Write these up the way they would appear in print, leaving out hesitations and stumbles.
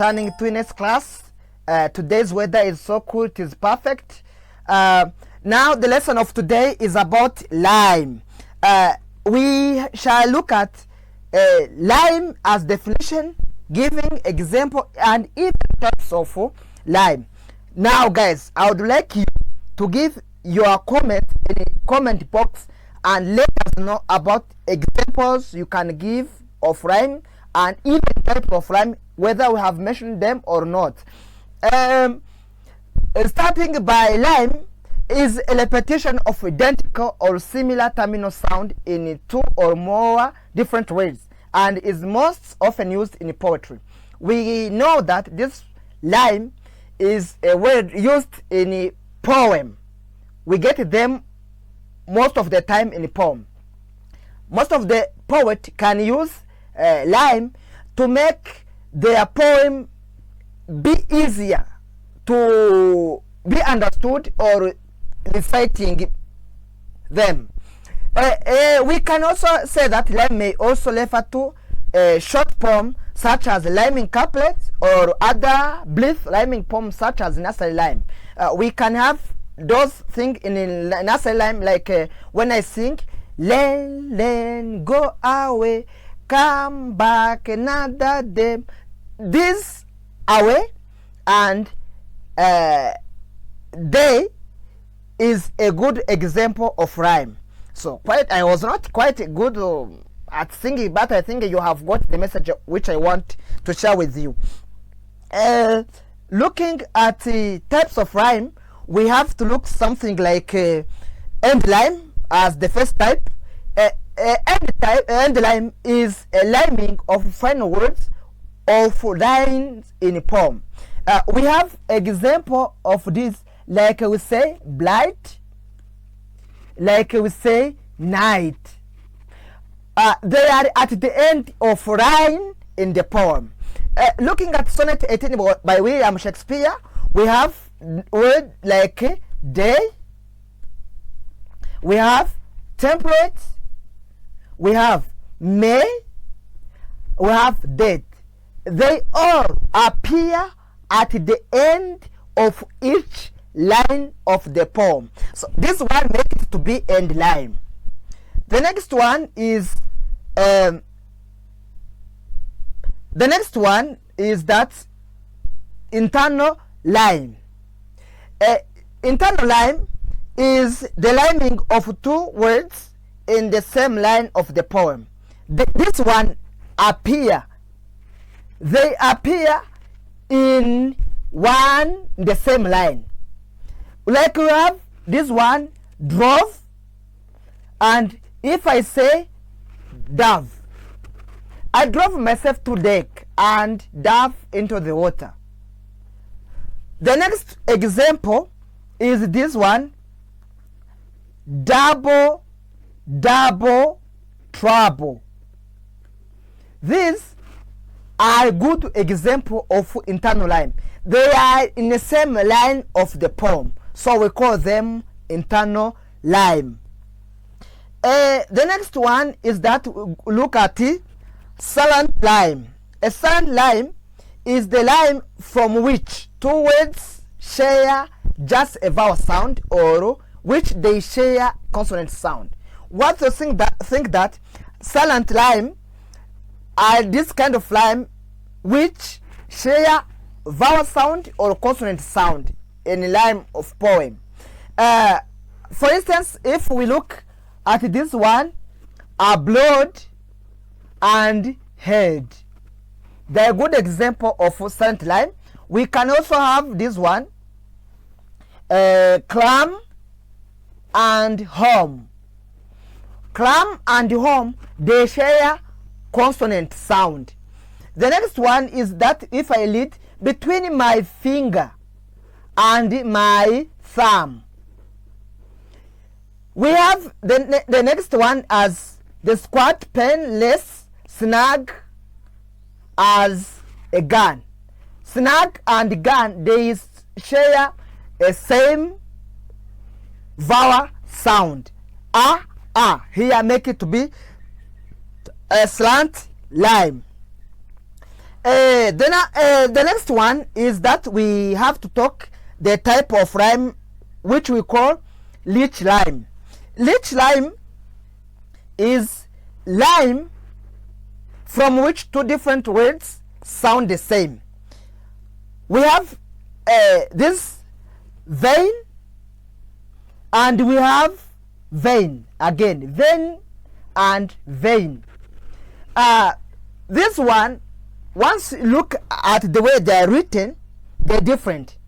Turning to next class. Today's weather is so cool, it is perfect. Now the lesson of today is about lime. We shall look at lime as definition, giving example and even types of lime. Now guys, I would like you to give your comment in the comment box and let us know about examples you can give of rhyme and even type of rhyme, whether we have mentioned them or not. Starting by lime is a repetition of identical or similar terminal sound in two or more different words and is most often used in poetry. We know that this lime is a word used in a poem. We get them most of the time in a poem. Most of the poet can use lime to make their poem be easier to be understood or reciting them. We can also say that lime may also refer to a short poem such as rhyming couplets or other brief rhyming poems such as nursery rhyme. We can have those things in nursery rhyme, like when I sing Len, go away, come back another day. This away and day is a good example of rhyme. So I was not quite good at singing, but I think you have got the message which I want to share with you. Looking at the types of rhyme, we have to look something like end rhyme as the first type. End rhyme is a rhyming of final words of lines in a poem. We have example of this, like we say blight, like we say night. They are at the end of rhyme in the poem. Looking at Sonnet 18 by William Shakespeare, we have word like day, we have temperate, we have May, we have date. They all appear at the end of each line of the poem. So this one makes it to be end line. The next one is that internal line. Internal line is the lining of two words in the same line of the poem. This one they appear in the same line. Like we have this one, drove, and if I say dove, I drove myself to deck and dove into the water. The next example is this one, double, trouble. These are a good example of internal line. They are in the same line of the poem, so we call them internal line. The next one is that look at it, silent rhyme. A silent rhyme is the rhyme from which two words share just a vowel sound or which they share consonant sound. What you think that silent rhyme are this kind of rhyme which share vowel sound or consonant sound in a rhyme of poem. For instance, if we look at this one, blood and head, they're a good example of silent rhyme. We can also have this one, clam and home. Clam and home, they share consonant sound. The next one is that if I lead between my finger and my thumb. We have the next one as the squat, pen, less, snag as a gun. Snag and gun, they share a same vowel sound. Here make it to be a slant line. The next one is that we have to talk the type of rhyme which we call leech rhyme. Leech rhyme is rhyme from which two different words sound the same. We have this vein, and we have vein again, vein and vein. This one, once you look at the way they are written, they're different,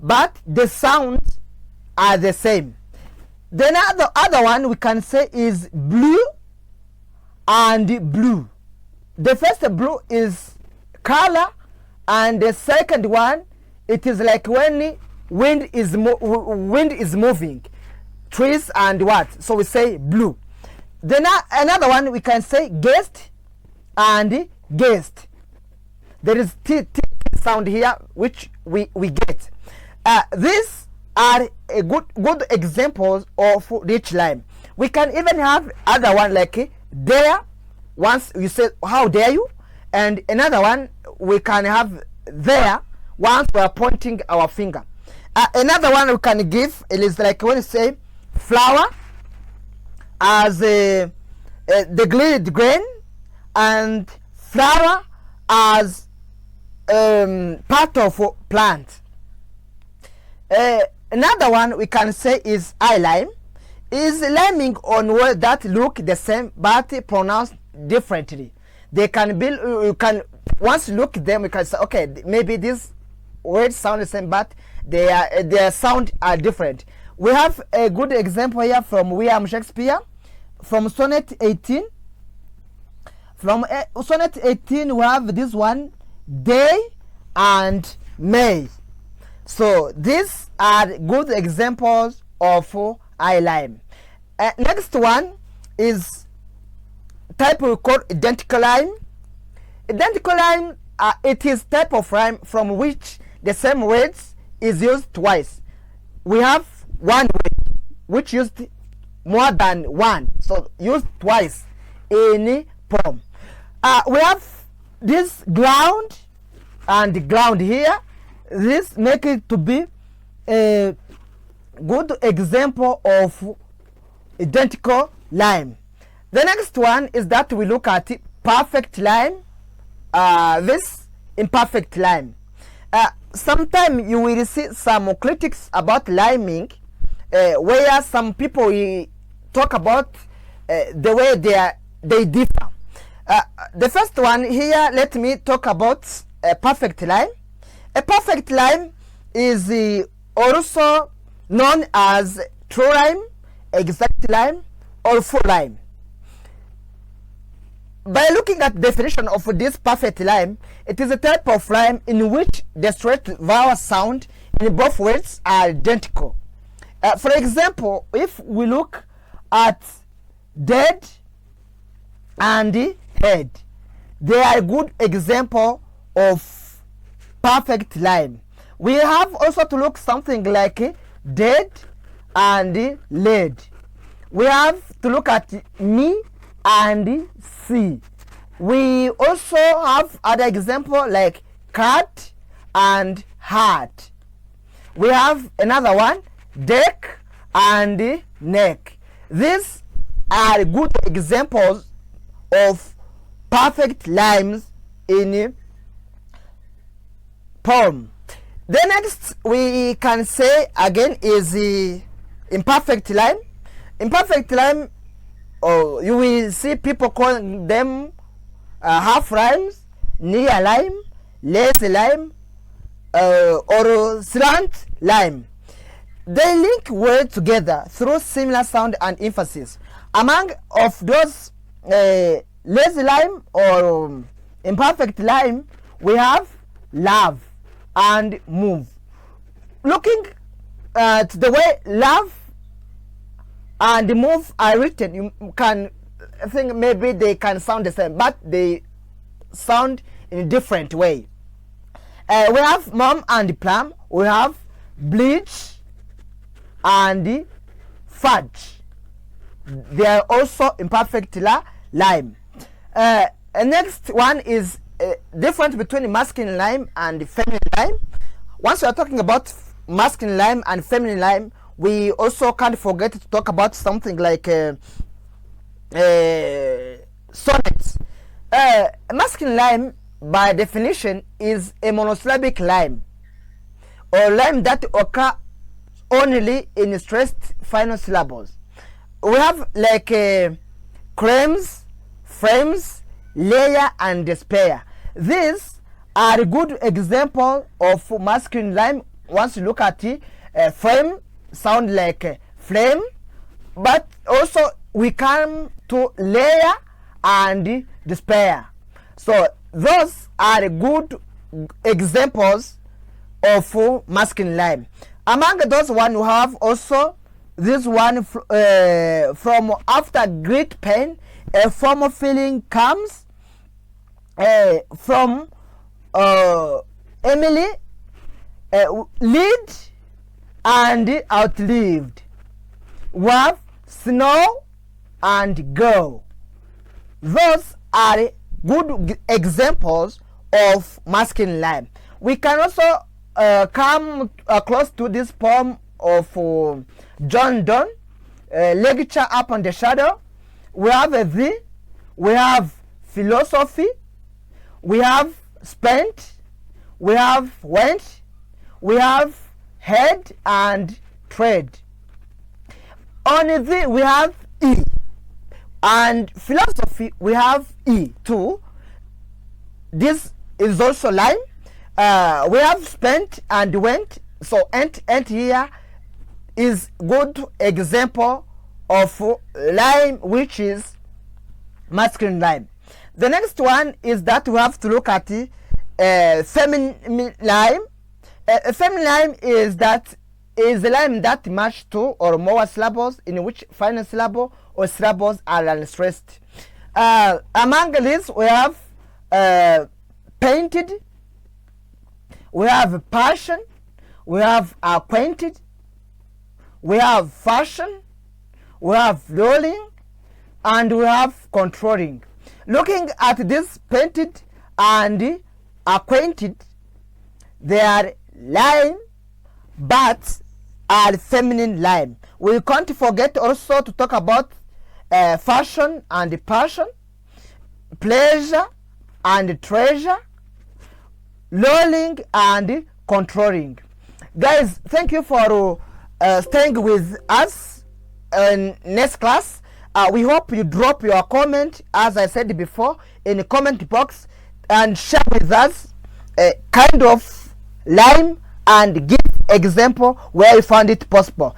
but the sounds are the same. Then the other one we can say is blue and blue. The first blue is color, and the second one, it is like when wind is moving, trees and what, so we say blue. Then another one we can say guest and guest. There is t sound here which we get. These are a good examples of leech rhyme. We can even have other one like dare. Once you say how dare you, and another one we can have there once we are pointing our finger. Another one we can give, it is like when you say flower as the glazed grain, and flower as part of plant. Another one we can say is eye lime, is liming on words that look the same but pronounced differently. They can be, you can, once you look at them, you can say, okay, maybe these words sound the same, but their sound are different. We have a good example here from William Shakespeare, from Sonnet 18. From Sonnet 18, we have this one, day and May. So these are good examples of eye lime. Next one is type we call identical rhyme. Identical rhyme, it is type of rhyme from which the same words is used twice. We have one word which used more than one, so used twice in a poem. We have this ground and ground here. This make it to be a good example of identical rhyme. The next one is that we look at perfect rhyme. This imperfect rhyme. Sometimes you will see some critics about rhyming, where some people talk about the way they differ. The first one here, let me talk about a perfect rhyme. A perfect rhyme is also known as true rhyme, exact rhyme, or full rhyme. By looking at the definition of this perfect rhyme, it is a type of rhyme in which the straight vowel sound in both words are identical. For example, if we look at dead and head, they are a good example of perfect rhyme. We have also to look something like dead and lead. We have to look at me and see. We also have other example like cat and heart. We have another one, deck and neck. These are good examples of perfect rhymes in poem. The next we can say again is the imperfect rhyme. Imperfect rhyme, you will see people calling them half rhymes, near rhyme, less rhyme, or slant rhyme. They link words together through similar sound and emphasis. Among of those lazy rhyme or imperfect rhyme, we have love and move. Looking at the way love and move are written, you can think maybe they can sound the same, but they sound in a different way. We have mom and plum. We have bleach and fudge. They are also imperfect rhyme. Next one is difference between masculine lime and feminine lime. Once we are talking about masculine lime and feminine lime, we also can't forget to talk about something like sonnets. Masculine lime, by definition, is a monosyllabic lime, or lime that occur only in stressed final syllables. We have like creams, frames, layer, and despair. These are a good example of masculine lime. Once you look at it, frame sound like flame, but also we come to layer and despair. So those are good examples of masculine lime. Among those one, you have also this one from after great pain, a form of feeling comes from Emily, lead and outlived. We have snow and go. Those are good examples of masculine lime. We can also come close to this poem of John Donne, Lecture Upon the Shadow. We have a thee, we have philosophy, we have spent, we have went, we have head and tread. On thee we have e, and philosophy we have e too. This is also lime. We have spent and went, so ent here is good example of lime, which is masculine lime. The next one is that we have to look at feminine lime. Feminine lime is a lime that match two or more syllables in which final syllable or syllables are unstressed. Among these we have painted, we have passion, we have acquainted, we have fashion, we have rolling, and we have controlling. Looking at this painted and acquainted, they are lime but are feminine lime. We can't forget also to talk about fashion and passion, pleasure and treasure, lulling and controlling. Guys, thank you for staying with us in next class. We hope you drop your comment, as I said before, in the comment box, and share with us a kind of lime and give example where you found it possible.